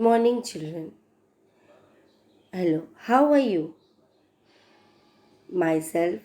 Morning, children. Hello, how are you? Myself,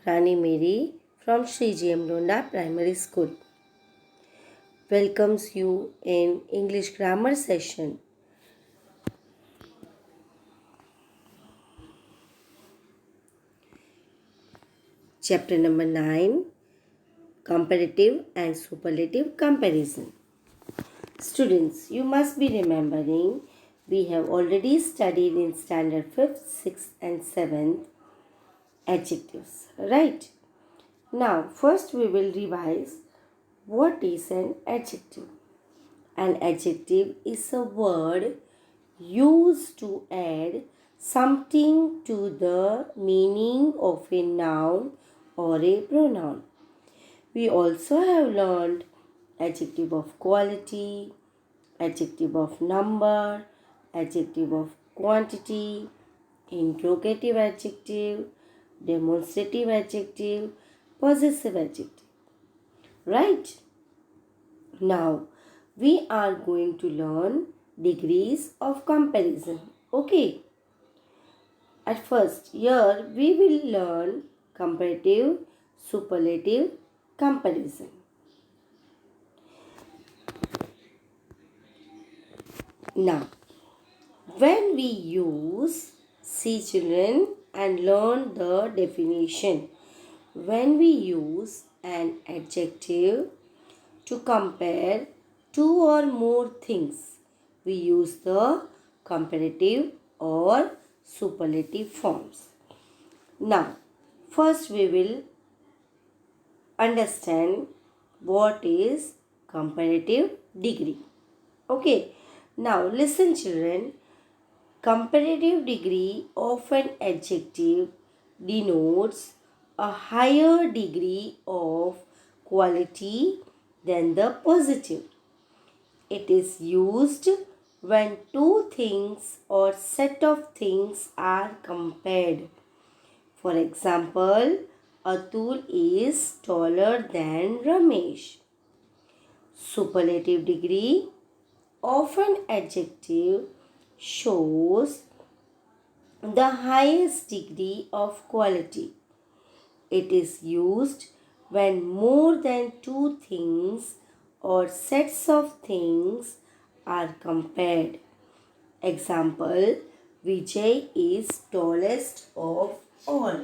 Rani Mary from Sri J.M. Londa Primary School welcomes you in English grammar session. Chapter number 9, Comparative and Superlative Comparison. Students, you must be remembering we have already studied in standard 5th, 6th and 7th adjectives, right? Now, first we will revise what is an adjective. An adjective is a word used to add something to the meaning of a noun or a pronoun. We also have learned adjective of quality, adjective of number, adjective of quantity, interrogative adjective, demonstrative adjective, possessive adjective. Right? Now, we are going to learn degrees of comparison. Okay. At first, here we will learn comparative, superlative comparison. Now, when we use, see children and learn the definition. When we use an adjective to compare two or more things, we use the comparative or superlative forms. Now, first we will understand what is comparative degree. Okay, now listen children. Comparative degree of an adjective denotes a higher degree of quality than the positive. It is used when two things or set of things are compared. For example, Atul is taller than Ramesh. Superlative degree of an adjective shows the highest degree of quality. It is used when more than two things or sets of things are compared. Example, Vijay is tallest of all.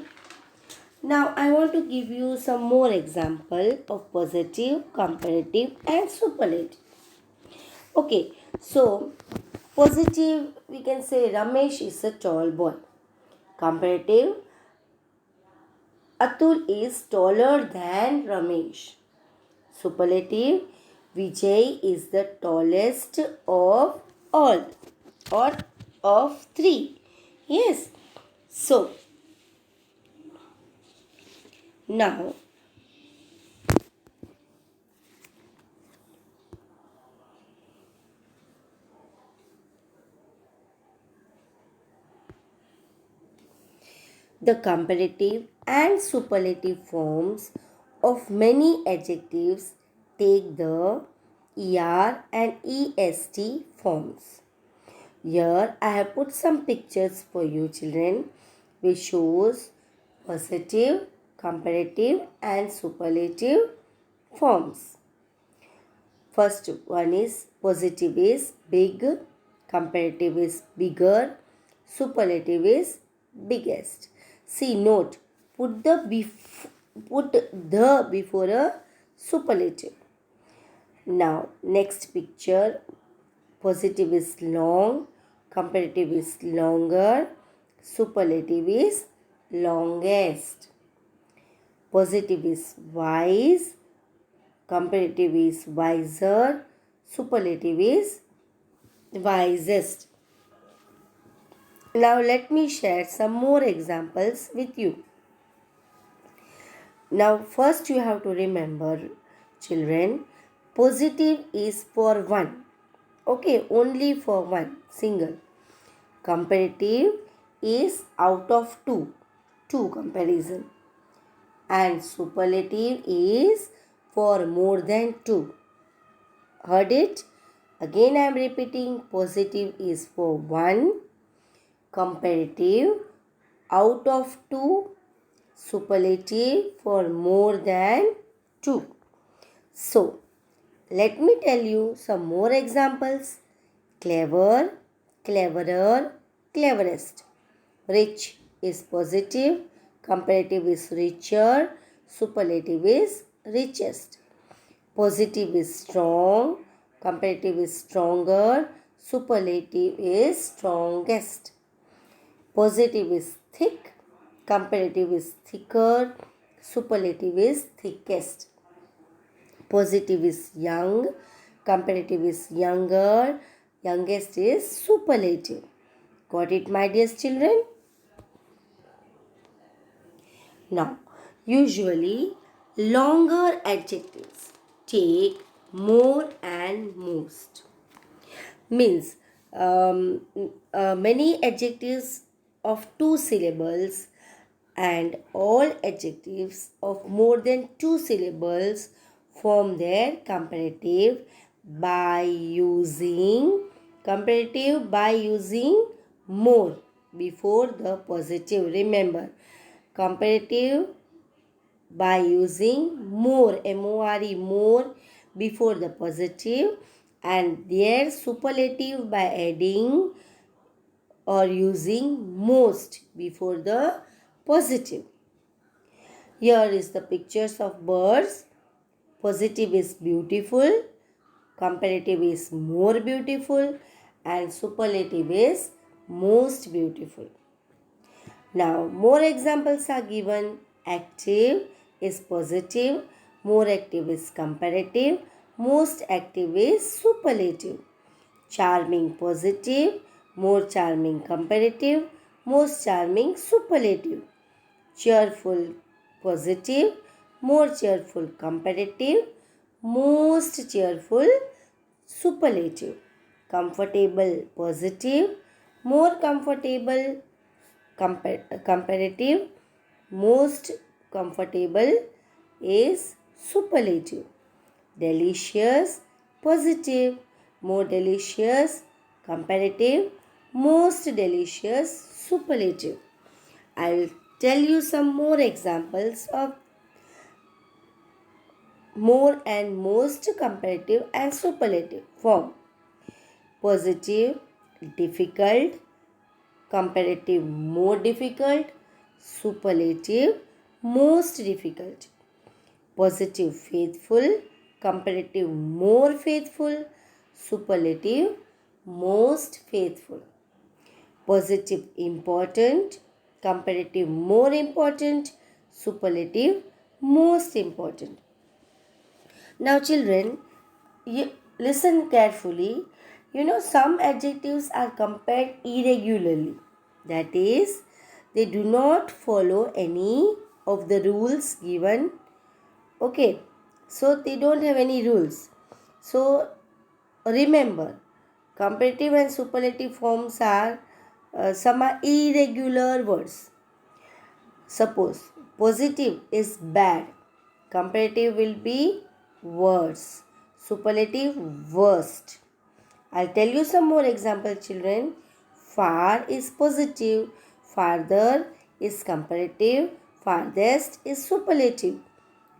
Now I want to give you some more example of positive, comparative and superlative. Okay, so positive we can say Ramesh is a tall boy. Comparative, Atul is taller than Ramesh. Superlative, Vijay is the tallest of all or of three. Yes. So, now the comparative and superlative forms of many adjectives take the ER and EST forms. Here I have put some pictures for you children which shows positive, comparative and superlative forms. First one is positive is big, comparative is bigger, superlative is biggest. See note, put the before a superlative. Now next picture, positive is long, comparative is longer, superlative is longest. Positive is wise, comparative is wiser, superlative is wisest. Now let me share some more examples with you. Now first you have to remember children, positive is for one. Okay, only for one, single. Comparative is out of two, two comparison. And superlative is for more than two. Heard it? Again I am repeating, positive is for 1, comparative out of 2, superlative for more than 2. So, let me tell you some more examples. Clever, cleverer, cleverest. Rich is positive, comparative is richer, superlative is richest. Positive is strong, comparative is stronger, superlative is strongest. Positive is thick, comparative is thicker, superlative is thickest. Positive is young, comparative is younger, youngest is superlative. Got it, my dear children? Now, usually longer adjectives take more and most. Means many adjectives of 2 syllables and all adjectives of more than 2 syllables form their comparative by using more before the positive. Remember, comparative by using more, M-O-R-E, more before the positive, and their superlative by adding or using most before the positive. Here is the pictures of birds. Positive is beautiful, comparative is more beautiful, and superlative is most beautiful. Now, more examples are given. Active is positive, more active is comparative, most active is superlative. Charming positive, more charming comparative, most charming superlative. Cheerful positive, more cheerful comparative, most cheerful superlative. Comfortable positive, more comfortable comparative, most comfortable is superlative. Delicious positive, more delicious comparative, most delicious superlative. I will tell you some more examples of more and most comparative and superlative form. Positive, difficult, comparative, more difficult, superlative, most difficult. Positive, faithful, comparative, more faithful, superlative, most faithful. Positive, important, comparative, more important, superlative, most important. Now, children, you listen carefully. You know, some adjectives are compared irregularly. That is, they do not follow any of the rules given. Okay, so they don't have any rules. So, remember, comparative and superlative forms are some are irregular words. Suppose positive is bad, comparative will be worse, superlative worst. I'll tell you some more examples, children. Far is positive, farther is comparative, farthest is superlative.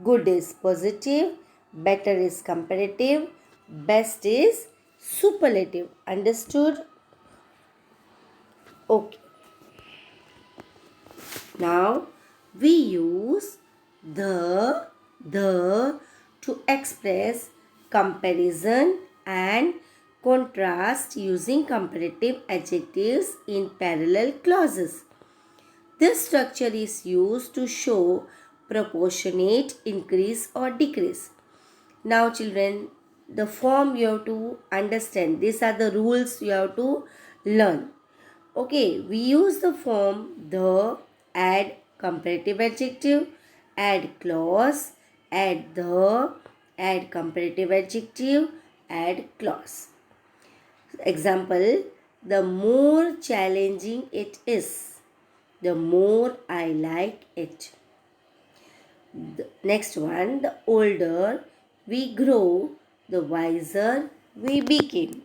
Good is positive, better is comparative, best is superlative. Understood? Okay. Now we use the to express comparison and contrast using comparative adjectives in parallel clauses. This structure is used to show proportionate increase or decrease. Now children, the form you have to understand. These are the rules you have to learn. Okay, we use the form the, add comparative adjective, add clause, add the, add comparative adjective, add clause. Example, the more challenging it is, the more I like it. The next one, the older we grow, the wiser we became.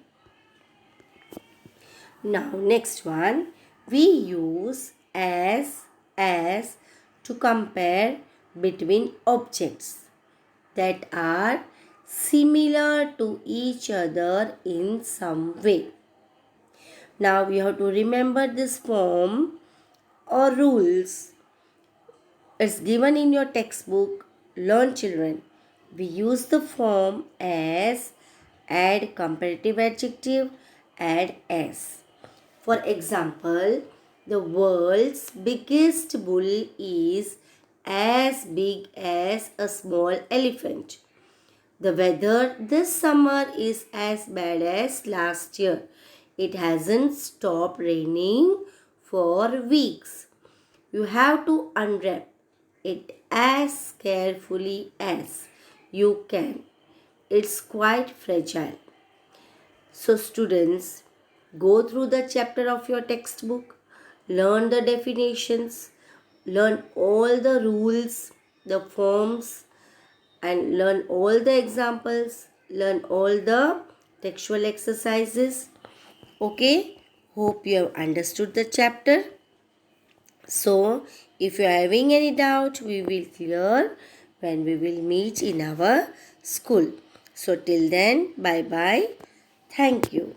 Now next one, we use as to compare between objects that are similar to each other in some way. Now we have to remember this form or rules. It's given in your textbook. Learn children. We use the form as, add comparative adjective, add as. For example, the world's biggest bull is as big as a small elephant. The weather this summer is as bad as last year. It hasn't stopped raining for weeks. You have to unwrap it as carefully as you can. It's quite fragile. So, students, go through the chapter of your textbook, learn the definitions, learn all the rules, the forms, and learn all the examples, learn all the textual exercises. Okay, hope you have understood the chapter. So, if you are having any doubt, we will clear when we will meet in our school. So, till then, bye bye. Thank you.